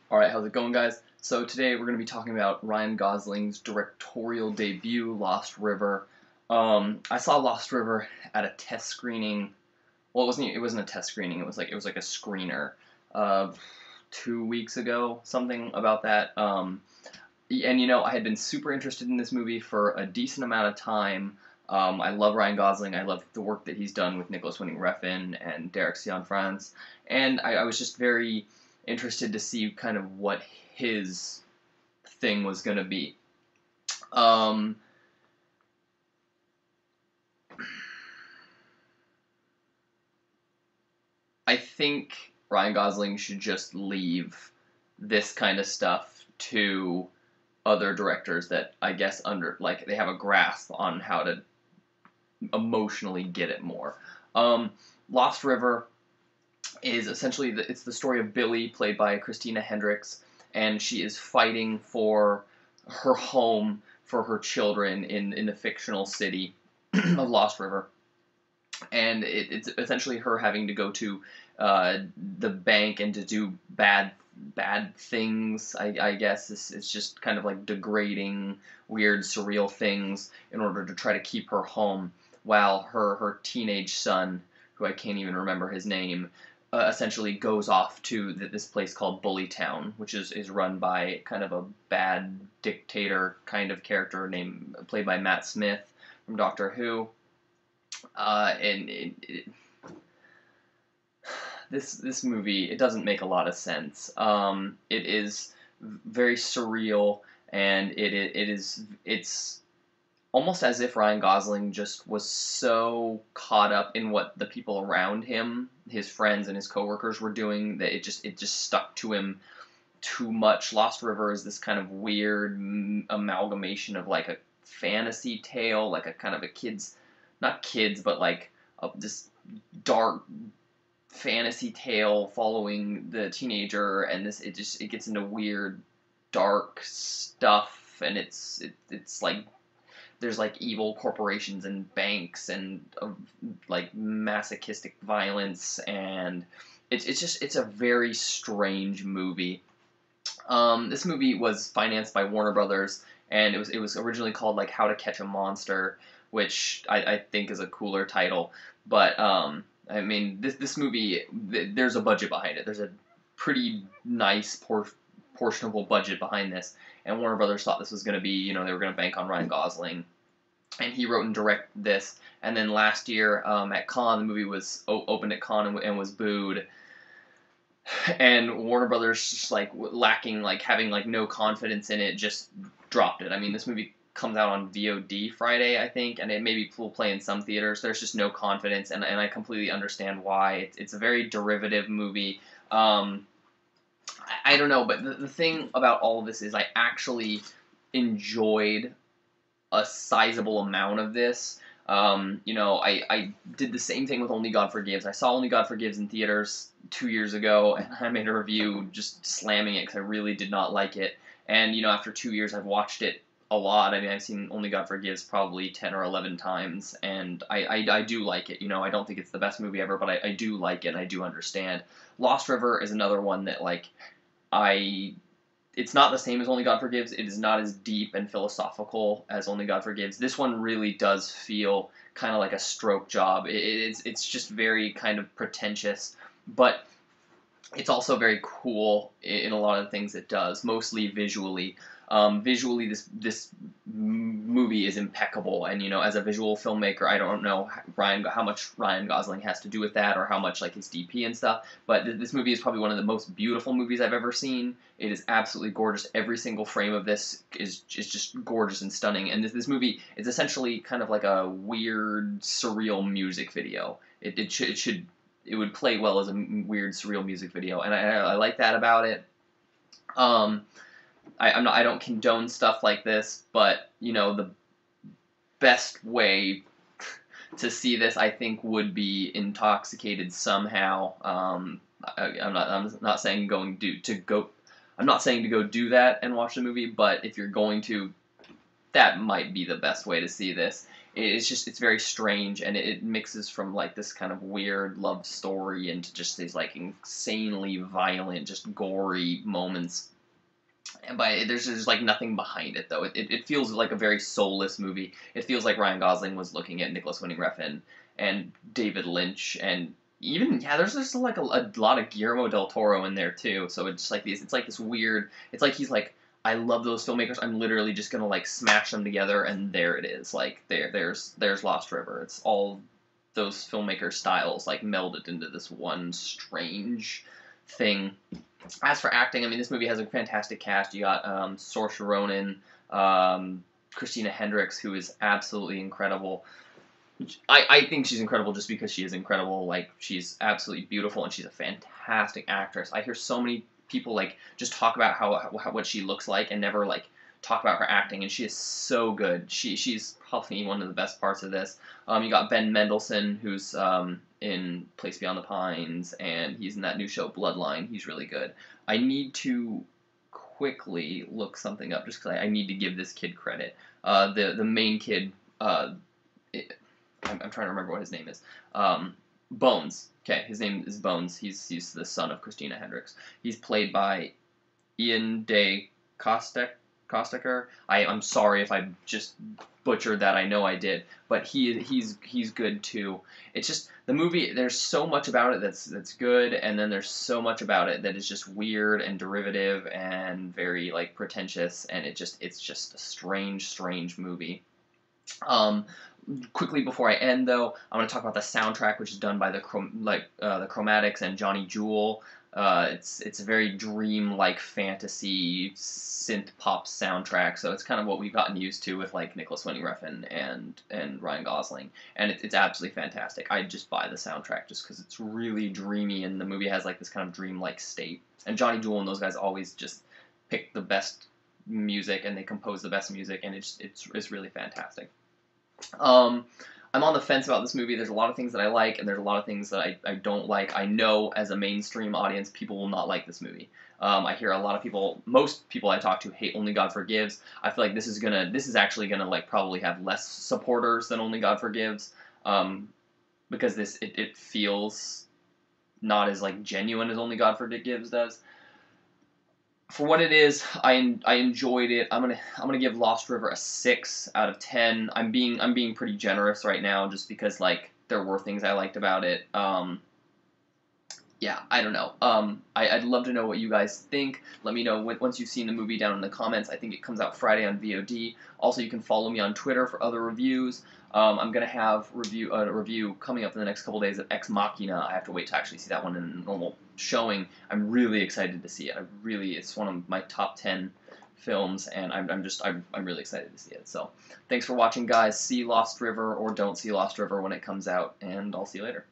Alright, how's it going, guys? So today we're going to be talking about Ryan Gosling's directorial debut, Lost River. I saw Lost River at a test screening. Well, it wasn't a test screening. It was like a screener. 2 weeks ago, something about that. And I had been super interested in this movie for a decent amount of time. I love Ryan Gosling. I love the work that he's done with Nicholas Winding Refn and Derek Cianfrance, and I was just very interested to see kind of what his thing was going to be. Um, I think Ryan Gosling should just leave this kind of stuff to other directors that I guess they have a grasp on how to emotionally get it more. Lost River is essentially it's the story of Billy, played by Christina Hendricks, and she is fighting for her home for her children in the fictional city of Lost River, and it's essentially her having to go to the bank and to do bad things. I guess it's just kind of like degrading, weird, surreal things in order to try to keep her home, while her teenage son, who I can't even remember his name, essentially goes off to this place called Bullytown, which is run by kind of a bad dictator kind of character played by Matt Smith from Doctor Who. This movie, it doesn't make a lot of sense. It is very surreal, and it's almost as if Ryan Gosling just was so caught up in what the people around him, his friends and his coworkers, were doing, that it just stuck to him too much. Lost River is this kind of weird amalgamation of like a fantasy tale, like a kind of a not kids, but like this dark fantasy tale following the teenager, and it gets into weird dark stuff, and it's like there's like evil corporations and banks and like masochistic violence, and it's a very strange movie. This movie was financed by Warner Brothers, and it was originally called like How to Catch a Monster, which I think is a cooler title. But I mean, this movie, there's a budget behind it. There's a pretty nice portionable budget behind this, and Warner Brothers thought this was going to be, they were going to bank on Ryan Gosling, and he wrote and directed this. And then last year at Cannes, the movie was opened at Cannes and was booed. And Warner Brothers, just like lacking, like having like no confidence in it, just dropped it. I mean, this movie comes out on VOD Friday, I think, and it maybe will play in some theaters. There's just no confidence, and I completely understand why. It's a very derivative movie. I don't know, but the thing about all of this is I actually enjoyed a sizable amount of this. I did the same thing with Only God Forgives. I saw Only God Forgives in theaters 2 years ago, and I made a review just slamming it because I really did not like it. And, after 2 years, I've watched it a lot. I mean, I've seen Only God Forgives probably 10 or 11 times, and I do like it. I don't think it's the best movie ever, but I do like it, and I do understand. Lost River is another one that, like, it's not the same as Only God Forgives. It is not as deep and philosophical as Only God Forgives. This one really does feel kind of like a stroke job. It's just very kind of pretentious, but it's also very cool in a lot of the things it does, mostly visually. Visually, this movie is impeccable, and as a visual filmmaker, I don't know how much Ryan Gosling has to do with that, or how much like his DP and stuff. But this movie is probably one of the most beautiful movies I've ever seen. It is absolutely gorgeous. Every single frame of this is just gorgeous and stunning. And this movie is essentially kind of like a weird, surreal music video. It would play well as a weird, surreal music video, and I like that about it. I don't condone stuff like this, but the best way to see this, I think, would be intoxicated somehow. I'm not saying I'm not saying to go do that and watch the movie, but if you're going to, that might be the best way to see this. it's very strange, and it mixes from like this kind of weird love story into just these like insanely violent, just gory moments. And there's just like nothing behind it though. It feels like a very soulless movie. It feels like Ryan Gosling was looking at Nicholas Winding Refn and David Lynch, and even there's just like a lot of Guillermo del Toro in there too. So it's like these. It's like this weird. It's like he's like, I love those filmmakers. I'm literally just gonna like smash them together, and there it is. Like there's Lost River. It's all those filmmaker styles like melded into this one strange thing. As for acting, I mean, this movie has a fantastic cast. You got Saoirse Ronan, Christina Hendricks, who is absolutely incredible. I think she's incredible just because she is incredible. Like, she's absolutely beautiful, and she's a fantastic actress. I hear so many people, like, just talk about how what she looks like and never, like, talk about her acting, and she is so good. She's probably one of the best parts of this. You got Ben Mendelsohn, who's in Place Beyond the Pines, and he's in that new show Bloodline. He's really good. I need to quickly look something up just because I need to give this kid credit. The main kid, I'm trying to remember what his name is. Bones. Okay, his name is Bones. He's the son of Christina Hendricks. He's played by Ian De Costaker. I'm sorry if I just butchered that. I know I did, but he's good too. It's just the movie. There's so much about it that's good, and then there's so much about it that is just weird and derivative and very like pretentious, and it's just a strange movie. Quickly before I end, though, I'm going to talk about the soundtrack, which is done by the Chromatics and Johnny Jewel. It's a very dream-like fantasy synth pop soundtrack, so it's kind of what we've gotten used to with like Nicholas Winding Refn and Ryan Gosling, and it's absolutely fantastic. I just buy the soundtrack just because it's really dreamy, and the movie has like this kind of dream-like state. And Johnny Jewel and those guys always just pick the best music, and they compose the best music, and it's really fantastic. I'm on the fence about this movie. There's a lot of things that I like, and there's a lot of things that I don't like. I know as a mainstream audience, people will not like this movie. I hear a lot of people, most people I talk to hate Only God Forgives. I feel like this is actually gonna like probably have less supporters than Only God Forgives, because it feels not as like genuine as Only God Forgives does. For what it is, I enjoyed it. I'm gonna give Lost River a 6 out of 10. I'm being pretty generous right now, just because like there were things I liked about it. Yeah, I don't know. I'd love to know what you guys think. Let me know once you've seen the movie down in the comments. I think it comes out Friday on VOD. Also, you can follow me on Twitter for other reviews. I'm going to have a review coming up in the next couple days of Ex Machina. I have to wait to actually see that one in a normal showing. I'm really excited to see it. It's one of my top 10 films, and I'm really excited to see it. So, thanks for watching, guys. See Lost River or don't see Lost River when it comes out, and I'll see you later.